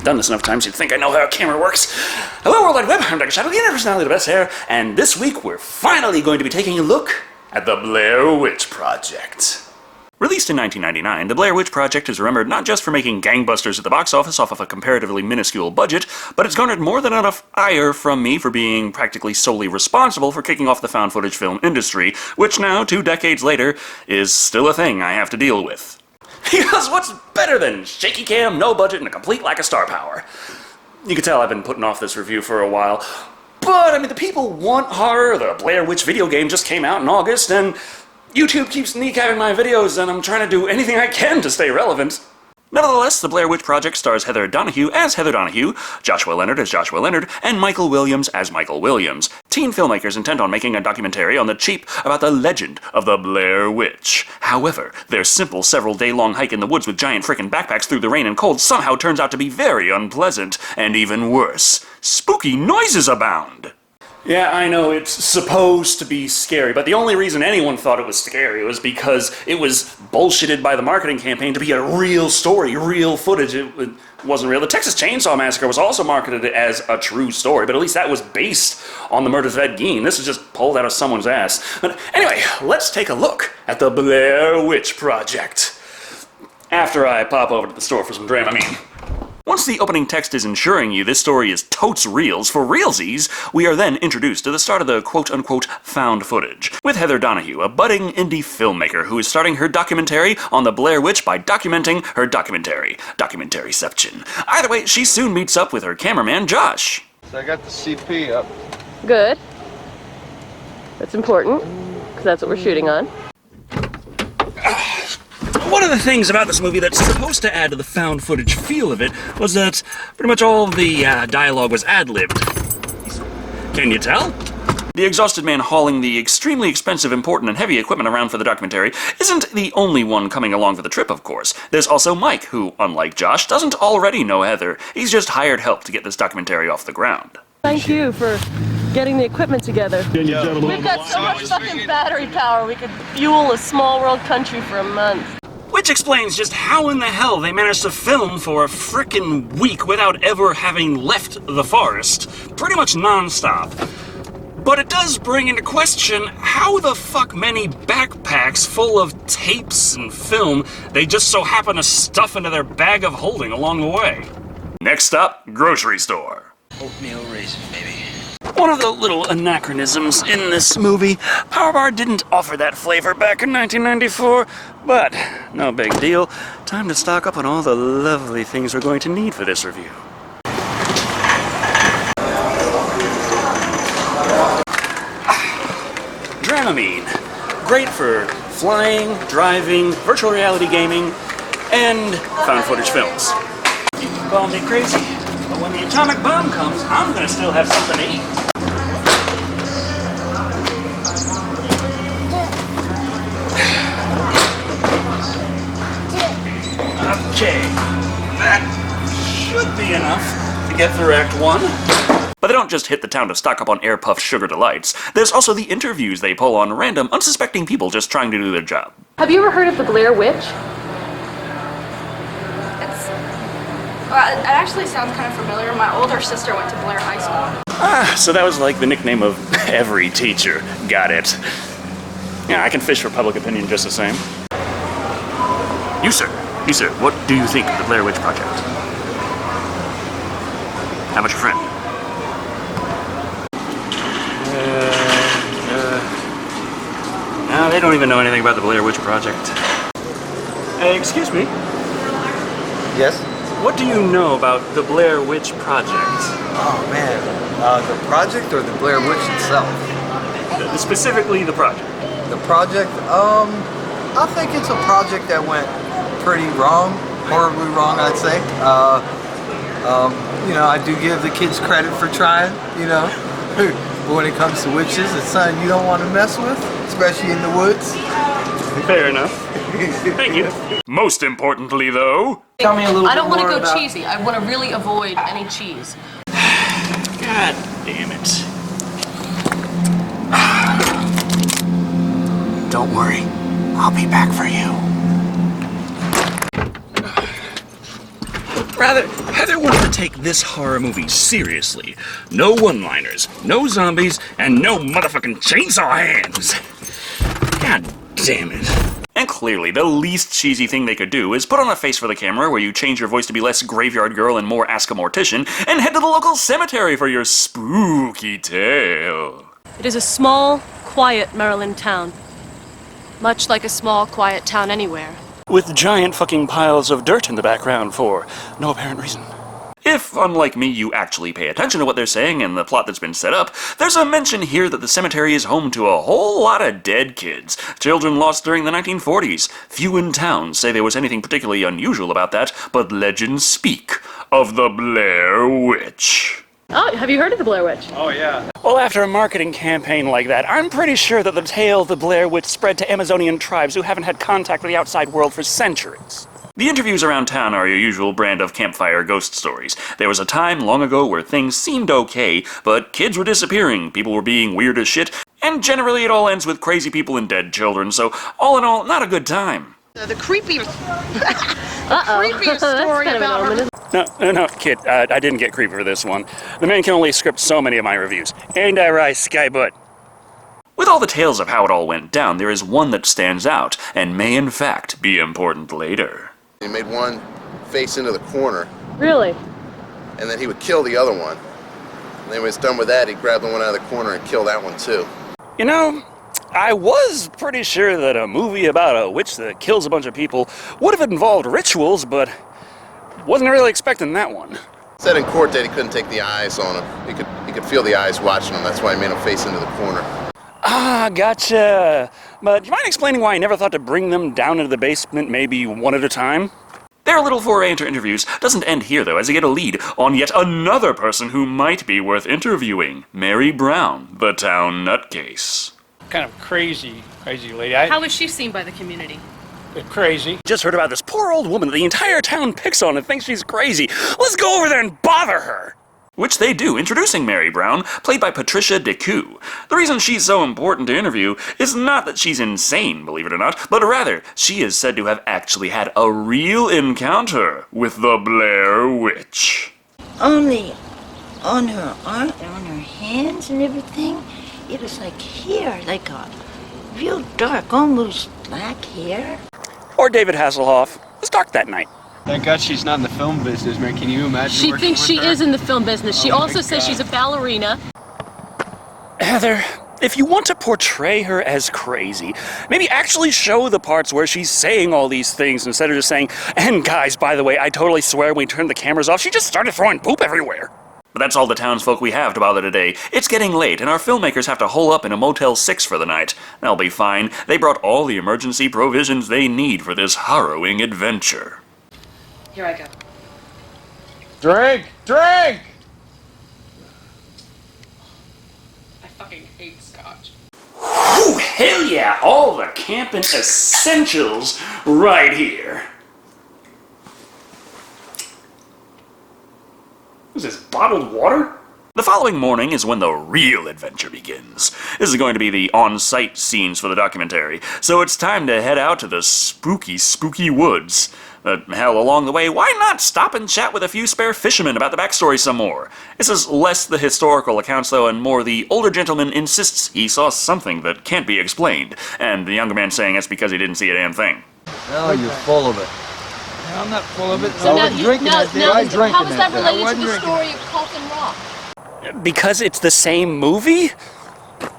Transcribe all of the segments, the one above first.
done this enough times you'd think I know how a camera works. Hello, World Wide Web, I'm Dr. Shado, the internet personality, the best hair, and this week we're finally going to be taking a look at the Blair Witch Project. Released in 1999, the Blair Witch Project is remembered not just for making gangbusters at the box office off of a comparatively minuscule budget, but it's garnered more than enough ire from me for being practically solely responsible for kicking off the found footage film industry, which now, 2 decades later, is still a thing I have to deal with. Because what's better than shaky cam, no budget, and a complete lack of star power? You can tell I've been putting off this review for a while, but I mean, the people want horror. The Blair Witch video game just came out in August, and YouTube keeps kneecapping my videos, and I'm trying to do anything I can to stay relevant. Nevertheless, the Blair Witch Project stars Heather Donahue as Heather Donahue, Joshua Leonard as Joshua Leonard, and Michael Williams as Michael Williams. Teen filmmakers intent on making a documentary on the cheap about the legend of the Blair Witch. However, their simple several-day-long hike in the woods with giant frickin' backpacks through the rain and cold somehow turns out to be very unpleasant, and even worse, spooky noises abound. Yeah, I know, it's supposed to be scary, but the only reason anyone thought it was scary was because it was bullshitted by the marketing campaign to be a real story, real footage. It wasn't real. The Texas Chainsaw Massacre was also marketed as a true story, but at least that was based on the murders of Ed Gein. This was just pulled out of someone's ass. But anyway, let's take a look at the Blair Witch Project. After I pop over to the store for some Dramamine. Once the opening text is ensuring you this story is totes reals for realsies, we are then introduced to the start of the quote-unquote found footage, with Heather Donahue, a budding indie filmmaker who is starting her documentary on the Blair Witch by documenting her documentary. Documentaryception. Either way, she soon meets up with her cameraman, Josh. So I got the CP up. Good. That's important, because that's what we're shooting on. One of the things about this movie that's supposed to add to the found footage feel of it was that pretty much all the dialogue was ad-libbed. Can you tell? The exhausted man hauling the extremely expensive, important, and heavy equipment around for the documentary isn't the only one coming along for the trip, of course. There's also Mike, who, unlike Josh, doesn't already know Heather. He's just hired help to get this documentary off the ground. Thank you for getting the equipment together. We've got so much fucking battery power, we could fuel a small world country for a month. Which explains just how in the hell they managed to film for a frickin' week without ever having left the forest, pretty much non-stop. But it does bring into question how the fuck many backpacks full of tapes and film they just so happen to stuff into their bag of holding along the way. Next up, grocery store. Oatmeal raisin, baby. One of the little anachronisms in this movie, Powerbar didn't offer that flavor back in 1994, but no big deal. Time to stock up on all the lovely things we're going to need for this review. Dramamine. Great for flying, driving, virtual reality gaming, and found footage films. You can call me crazy, but when the atomic bomb comes, I'm gonna still have something to eat. Okay, that should be enough to get through Act 1. But they don't just hit the town to stock up on Air Puff Sugar Delights. There's also the interviews they pull on random, unsuspecting people just trying to do their job. Have you ever heard of the Blair Witch? It actually sounds kind of familiar. My older sister went to Blair High School. Ah, so that was like the nickname of every teacher. Got it. Yeah, I can fish for public opinion just the same. You sir, what do you think of the Blair Witch Project? How about your friend? No, they don't even know anything about the Blair Witch Project. Excuse me? Yes? What do you know about the Blair Witch Project? Oh man, the project or the Blair Witch itself? Specifically the project. The project, I think it's a project that went pretty wrong, horribly wrong, I'd say. You know, I do give the kids credit for trying, you know. But when it comes to witches, it's something you don't want to mess with, especially in the woods. Fair enough. Thank you. Most importantly, though... Tell me a little I don't bit want to more go about... cheesy. I want to really avoid any cheese. God damn it. Don't worry. I'll be back for you. Heather wanted to take this horror movie seriously. No one-liners, no zombies, and no motherfucking chainsaw hands. God damn it. And clearly, the least cheesy thing they could do is put on a face for the camera where you change your voice to be less Graveyard Girl and more Ask a Mortician, and head to the local cemetery for your spooky tale. It is a small, quiet Maryland town. Much like a small, quiet town anywhere. With giant fucking piles of dirt in the background for no apparent reason. If, unlike me, you actually pay attention to what they're saying and the plot that's been set up, there's a mention here that the cemetery is home to a whole lot of dead kids, children lost during the 1940s. Few in town say there was anything particularly unusual about that, but legends speak of the Blair Witch. Oh, have you heard of the Blair Witch? Oh, yeah. Well, after a marketing campaign like that, I'm pretty sure that the tale of the Blair Witch spread to Amazonian tribes who haven't had contact with the outside world for centuries. The interviews around town are your usual brand of campfire ghost stories. There was a time long ago where things seemed okay, but kids were disappearing, people were being weird as shit, and generally it all ends with crazy people and dead children, so all in all, not a good time. The creepiest story about her. No, kid, I didn't get creepy for this one. The man can only script so many of my reviews. Ain't I right, Skybutt? With all the tales of how it all went down, there is one that stands out, and may in fact be important later. He made one face into the corner, Really? and then he would kill the other one. And then when he's done with that, he'd grab the one out of the corner and kill that one too. You know, I was pretty sure that a movie about a witch that kills a bunch of people would have involved rituals, but wasn't really expecting that one. Said in court that he couldn't take the eyes on him. He could feel the eyes watching him. That's why he made him face into the corner. Ah, gotcha. But do you mind explaining why I never thought to bring them down into the basement maybe one at a time? Their little foray into interviews doesn't end here, though, as they get a lead on yet another person who might be worth interviewing. Mary Brown, the town nutcase. Kind of crazy lady. How was she seen by the community? Crazy. Just heard about this poor old woman that the entire town picks on and thinks she's crazy. Let's go over there and bother her! Which they do, introducing Mary Brown, played by Patricia DeCoux. The reason she's so important to interview is not that she's insane, believe it or not, but rather, she is said to have actually had a real encounter with the Blair Witch. Only on her arm, on her hands and everything, it was like hair, like a real dark, almost black hair. Or David Hasselhoff. It was dark that night. Thank God she's not in the film business, man. Can you imagine? She thinks she is in the film business. She also says she's a ballerina. Heather, if you want to portray her as crazy, maybe actually show the parts where she's saying all these things instead of just saying, and guys, by the way, I totally swear when we turned the cameras off, she just started throwing poop everywhere. But that's all the townsfolk we have to bother today. It's getting late, and our filmmakers have to hole up in a Motel 6 for the night. They'll be fine. They brought all the emergency provisions they need for this harrowing adventure. Here I go. Drink! I fucking hate scotch. Ooh, hell yeah! All the camping essentials right here. Is this bottled water? The following morning is when the real adventure begins. This is going to be the on-site scenes for the documentary, so it's time to head out to the spooky, spooky woods. Hell, along the way, why not stop and chat with a few spare fishermen about the backstory some more? This is less the historical accounts, though, and more the older gentleman insists he saw something that can't be explained, and the younger man saying it's because he didn't see a damn thing. No, you're full of it. I'm not full of it. So I was drinking that day. I drank how is that that day. related to the story of Coffin Rock? Because it's the same movie?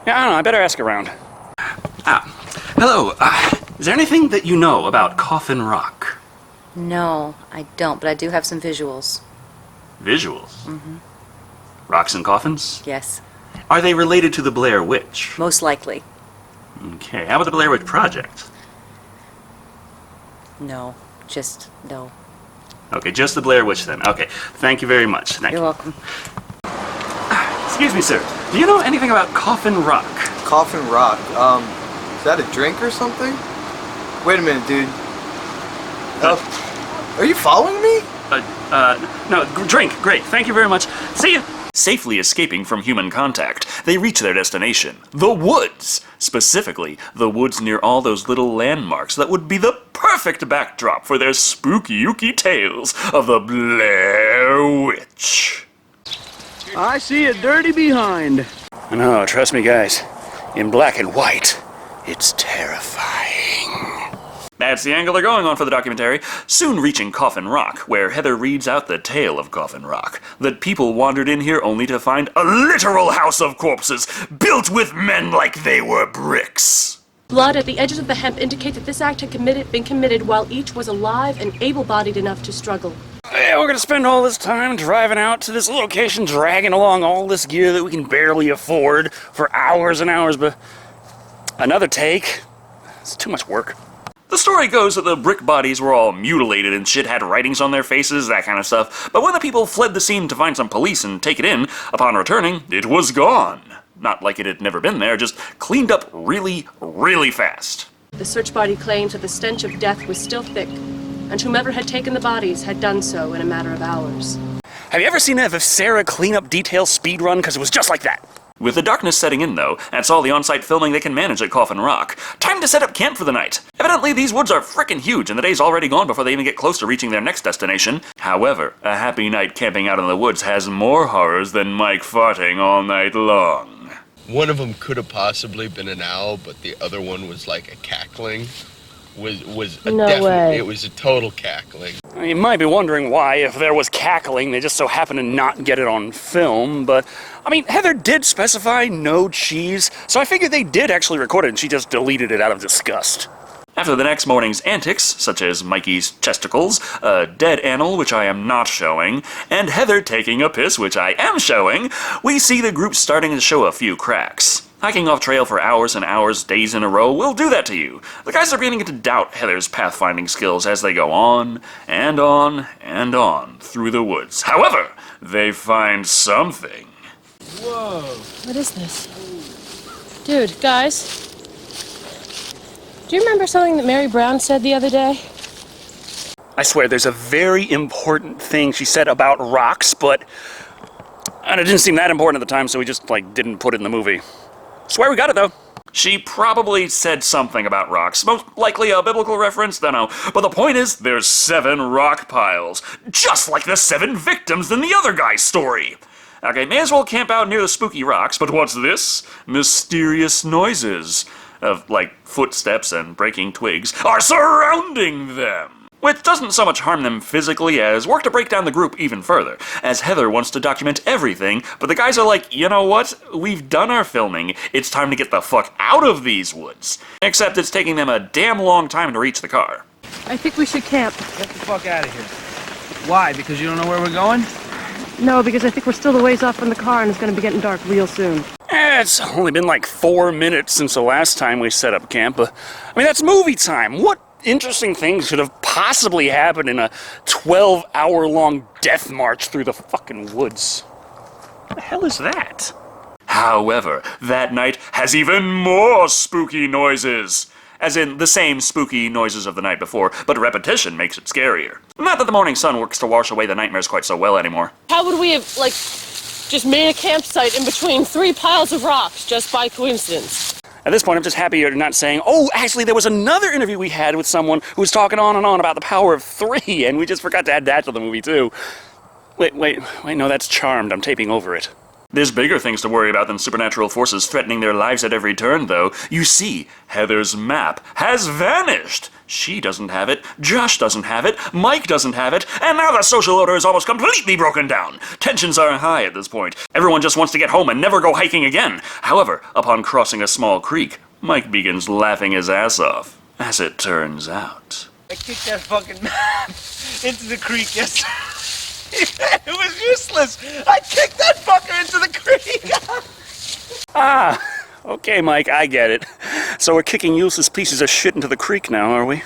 Yeah, I don't know, I better ask around. Hello, is there anything that you know about Coffin Rock? No, I don't, but I do have some visuals. Visuals? Mm-hmm. Rocks and coffins? Yes, Are they related to the Blair Witch? most likely. Okay, how about the Blair Witch Project? No, just no. Okay, just the Blair Witch then. Okay, thank you very much. Thank You're you. welcome. Excuse me, sir. Do you know anything about Coffin Rock? Coffin Rock. Is that a drink or something? Wait a minute, dude. Are you following me? No, drink. Great. Thank you very much. See you. Safely escaping from human contact, they reach their destination, the woods. Specifically, the woods near all those little landmarks that would be the perfect backdrop for their spooky-ooky tales of the Blair Witch. I see a dirty behind. No, trust me, guys. In black and white, it's terrifying. That's the angle they're going on for the documentary, soon reaching Coffin Rock, where Heather reads out the tale of Coffin Rock, that people wandered in here only to find a literal house of corpses, built with men like they were bricks. Blood at the edges of the hemp indicate that this act had been committed while each was alive and able-bodied enough to struggle. Yeah, we're gonna spend all this time driving out to this location, dragging along all this gear that we can barely afford for hours and hours, but another take? It's too much work. The story goes that the brick bodies were all mutilated and shit, had writings on their faces, that kind of stuff, but when the people fled the scene to find some police and take it in, upon returning, it was gone. Not like it had never been there, just cleaned up really, really fast. The search party claims that the stench of death was still thick, and whomever had taken the bodies had done so in a matter of hours. Have you ever seen a Sarah cleanup detail speedrun? Because it was just like that. With the darkness setting in, though, that's all the on-site filming they can manage at Coffin Rock. Time to set up camp for the night. Evidently, these woods are frickin' huge, and the day's already gone before they even get close to reaching their next destination. However, a happy night camping out in the woods has more horrors than Mike farting all night long. One of them could have possibly been an owl, but the other one was like a cackling. It was a total cackling. You might be wondering why, if there was cackling, they just so happened to not get it on film, but, I mean, Heather did specify no cheese, so I figured they did actually record it and she just deleted it out of disgust. After the next morning's antics, such as Mikey's chesticles, a dead animal, which I am not showing, and Heather taking a piss, which I am showing, we see the group starting to show a few cracks. Hiking off trail for hours and hours, days in a row, will do that to you. The guys are beginning to doubt Heather's pathfinding skills as they go on, and on, and on, through the woods. However, they find something. Whoa. What is this? Dude, guys. Do you remember something that Mary Brown said the other day? I swear, there's a very important thing she said about rocks, but it didn't seem that important at the time, so we just, didn't put it in the movie. Swear we got it, though. She probably said something about rocks, most likely a biblical reference, dunno. But the point is, there's 7 rock piles, just like the 7 victims in the other guy's story. Okay, may as well camp out near the spooky rocks, but what's this? Mysterious noises of, footsteps and breaking twigs are surrounding them. Which doesn't so much harm them physically as work to break down the group even further, as Heather wants to document everything, but the guys are like, you know what? We've done our filming, it's time to get the fuck out of these woods. Except it's taking them a damn long time to reach the car. I think we should camp. Get the fuck out of here. Why? Because you don't know where we're going? No, because I think we're still a ways off from the car and it's going to be getting dark real soon. It's only been 4 minutes since the last time we set up camp. That's movie time. What interesting things could have possibly happened in a 12-hour-long death march through the fucking woods? What the hell is that? However, that night has even more spooky noises. As in, the same spooky noises of the night before, but repetition makes it scarier. Not that the morning sun works to wash away the nightmares quite so well anymore. How would we have, just made a campsite in between 3 piles of rocks just by coincidence? At this point, I'm just happy you're not saying, oh, actually, there was another interview we had with someone who was talking on and on about the power of 3, and we just forgot to add that to the movie, too. Wait, no, that's Charmed. I'm taping over it. There's bigger things to worry about than supernatural forces threatening their lives at every turn, though. You see, Heather's map has vanished. She doesn't have it, Josh doesn't have it, Mike doesn't have it, and now the social order is almost completely broken down. Tensions are high at this point. Everyone just wants to get home and never go hiking again. However, upon crossing a small creek, Mike begins laughing his ass off, as it turns out. I kicked that fucking map into the creek yesterday. It was useless. I kicked that fucker into the creek. Okay, Mike, I get it. So we're kicking useless pieces of shit into the creek now, are we?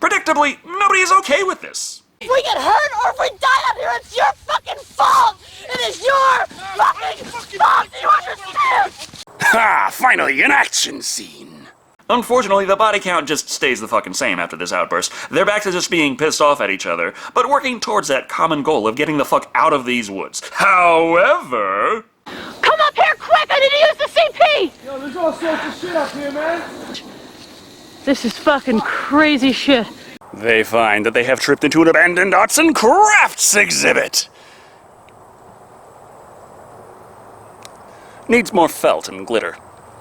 Predictably, nobody is okay with this. If we get hurt or if we die out here, it's your fucking fault! It is your fucking fault! Do you understand? Ha! Finally, an action scene! Unfortunately, the body count just stays the fucking same after this outburst. They're back to just being pissed off at each other, but working towards that common goal of getting the fuck out of these woods. However... Come up here quick! I need to use the CP! Yo, there's all sorts of shit up here, man. This is fucking crazy shit. They find that they have tripped into an abandoned arts and crafts exhibit. Needs more felt and glitter.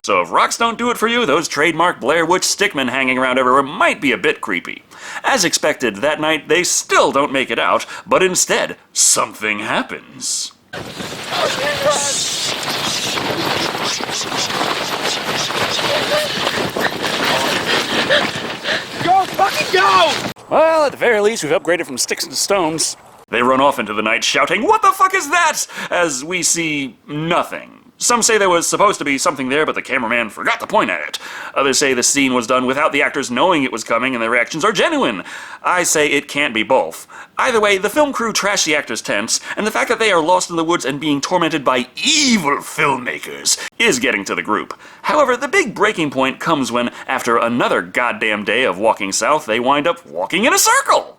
So if rocks don't do it for you, those trademark Blair Witch stickmen hanging around everywhere might be a bit creepy. As expected, that night they still don't make it out, but instead, something happens. Go, fucking go! Well, at the very least, we've upgraded from sticks to stones. They run off into the night shouting, "What the fuck is that?" as we see nothing. Some say there was supposed to be something there, but the cameraman forgot to point at it. Others say the scene was done without the actors knowing it was coming and their reactions are genuine. I say it can't be both. Either way, the film crew trashed the actors' tents, and the fact that they are lost in the woods and being tormented by evil filmmakers is getting to the group. However, the big breaking point comes when, after another goddamn day of walking south, they wind up walking in a circle.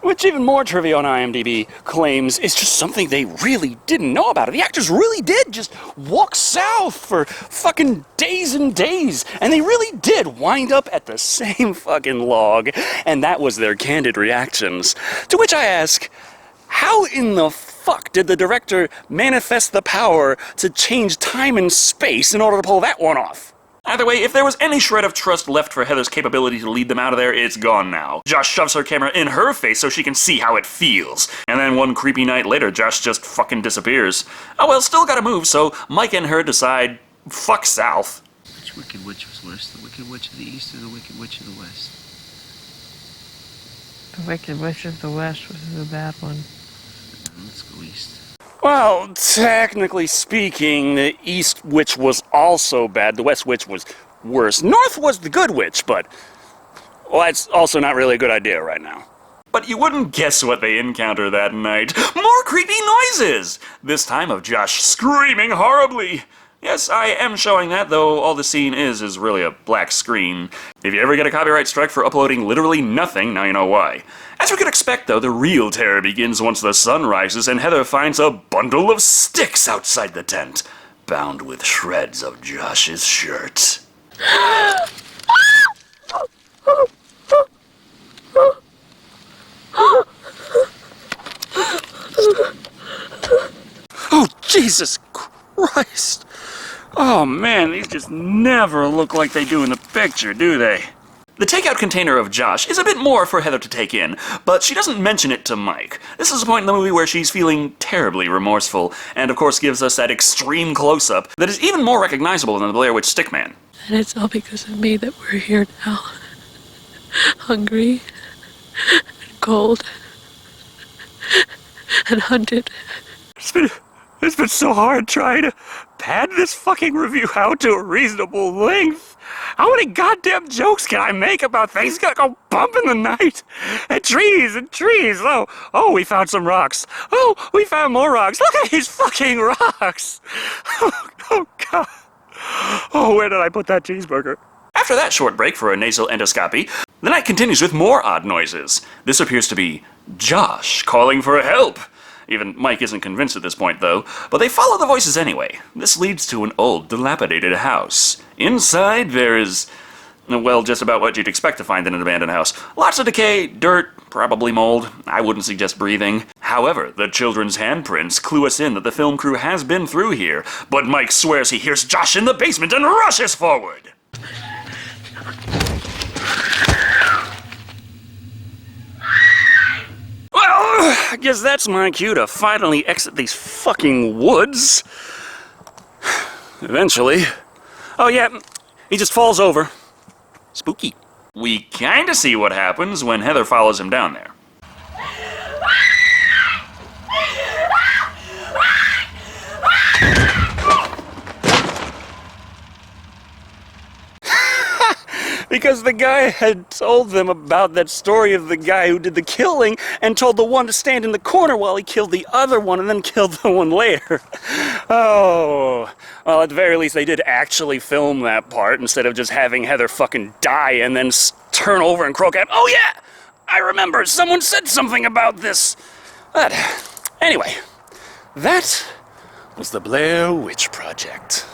Which even more trivia on IMDb claims is just something they really didn't know about it. The actors really did just walk south for fucking days and days, and they really did wind up at the same fucking log, and that was their candid reactions. To which I ask, how in the fuck did the director manifest the power to change time and space in order to pull that one off? Either way, if there was any shred of trust left for Heather's capability to lead them out of there, it's gone now. Josh shoves her camera in her face so she can see how it feels. And then one creepy night later, Josh just fucking disappears. Oh well, still gotta move, so Mike and her decide, fuck south. Which Wicked Witch was worse, the Wicked Witch of the East or the Wicked Witch of the West? The Wicked Witch of the West was the bad one. Let's go east. Well, technically speaking, the East Witch was also bad. The West Witch was worse. North was the good witch, but... well, that's also not really a good idea right now. But you wouldn't guess what they encounter that night. More creepy noises! This time of Josh screaming horribly. Yes, I am showing that, though all the scene is really a black screen. If you ever get a copyright strike for uploading literally nothing, now you know why. As we could expect, though, the real terror begins once the sun rises and Heather finds a bundle of sticks outside the tent, bound with shreds of Josh's shirt. Oh, Jesus Christ! Oh man, these just never look like they do in the picture, do they? The takeout container of Josh is a bit more for Heather to take in, but she doesn't mention it to Mike. This is a point in the movie where she's feeling terribly remorseful, and of course gives us that extreme close-up that is even more recognizable than the Blair Witch Stickman. And it's all because of me that we're here now. Hungry, and cold, and hunted. It's been so hard trying to pad this fucking review out to a reasonable length. How many goddamn jokes can I make about things gonna go bump in the night? And trees. Oh, we found some rocks. Oh, we found more rocks. Look at these fucking rocks. Oh, God. Oh, where did I put that cheeseburger? After that short break for a nasal endoscopy, the night continues with more odd noises. This appears to be Josh calling for help. Even Mike isn't convinced at this point, though, but they follow the voices anyway. This leads to an old, dilapidated house. Inside, there is, well, just about what you'd expect to find in an abandoned house. Lots of decay, dirt, probably mold. I wouldn't suggest breathing. However, the children's handprints clue us in that the film crew has been through here, but Mike swears he hears Josh in the basement and rushes forward. Well, I guess that's my cue to finally exit these fucking woods. Eventually. Oh yeah, he just falls over. Spooky. We kinda see what happens when Heather follows him down there. because the guy had told them about that story of the guy who did the killing and told the one to stand in the corner while he killed the other one and then killed the one later. Oh, well, at the very least they did actually film that part instead of just having Heather fucking die and then turn over and croak out, "Oh yeah, I remember, someone said something about this." But anyway, that was the Blair Witch Project.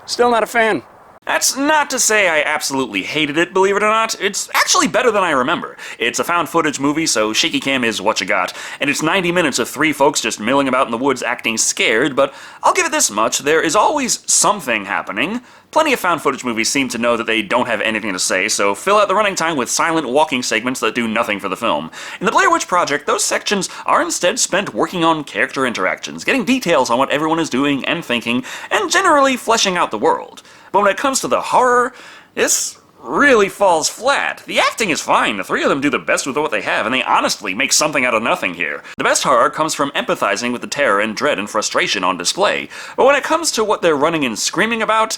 Still not a fan. That's not to say I absolutely hated it, believe it or not. It's actually better than I remember. It's a found footage movie, so shaky cam is what you got. And it's 90 minutes of three folks just milling about in the woods acting scared, but I'll give it this much, there is always something happening. Plenty of found footage movies seem to know that they don't have anything to say, so fill out the running time with silent walking segments that do nothing for the film. In the Blair Witch Project, those sections are instead spent working on character interactions, getting details on what everyone is doing and thinking, and generally fleshing out the world. But when it comes to the horror, this really falls flat. The acting is fine, the three of them do the best with what they have, and they honestly make something out of nothing here. The best horror comes from empathizing with the terror and dread and frustration on display, but when it comes to what they're running and screaming about,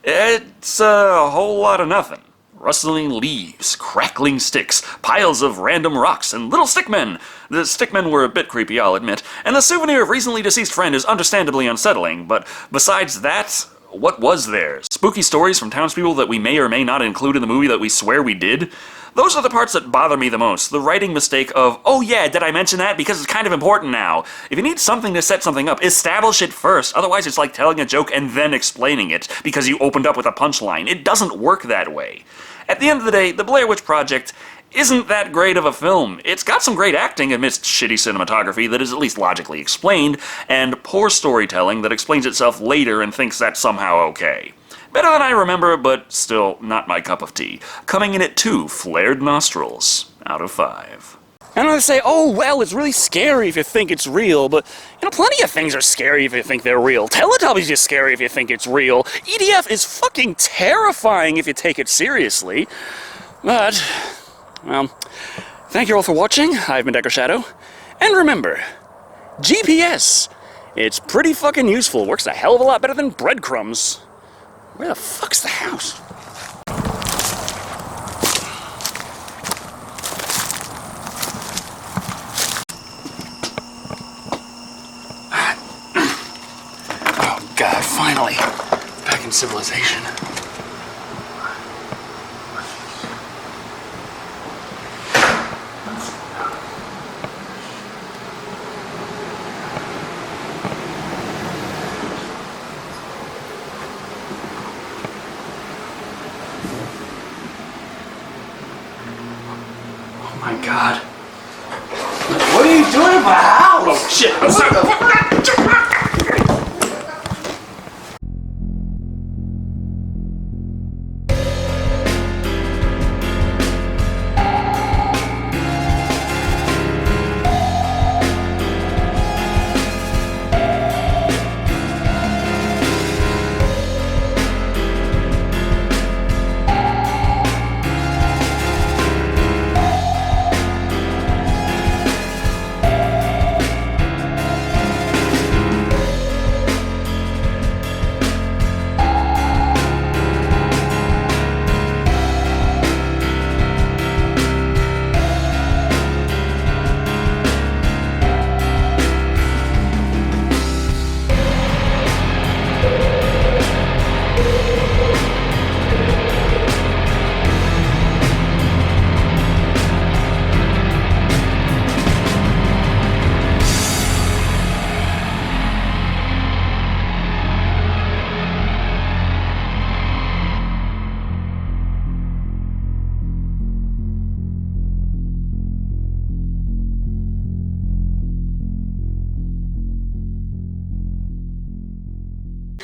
it's a whole lot of nothing. Rustling leaves, crackling sticks, piles of random rocks, and little stickmen. The stickmen were a bit creepy, I'll admit, and the souvenir of recently deceased friend is understandably unsettling, but besides that, what was there? Spooky stories from townspeople that we may or may not include in the movie that we swear we did? Those are the parts that bother me the most. The writing mistake of, oh yeah, did I mention that? Because it's kind of important now. If you need something to set something up, establish it first. Otherwise it's like telling a joke and then explaining it because you opened up with a punchline. It doesn't work that way. At the end of the day, the Blair Witch Project isn't that great of a film. It's got some great acting amidst shitty cinematography that is at least logically explained, and poor storytelling that explains itself later and thinks that's somehow okay. Better than I remember, but still not my cup of tea. Coming in at 2 flared nostrils out of 5. And they say, oh, well, it's really scary if you think it's real, but, you know, plenty of things are scary if you think they're real. Teletubbies is scary if you think it's real. EDF is fucking terrifying if you take it seriously. But, well, thank you all for watching. I've been Shado. And remember, GPS, it's pretty fucking useful. Works a hell of a lot better than breadcrumbs. Where the fuck's the house? Oh God, finally. Back in civilization. Oh my God. What are you doing in my house? Oh shit, I'm sorry.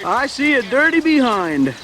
I see a dirty behind.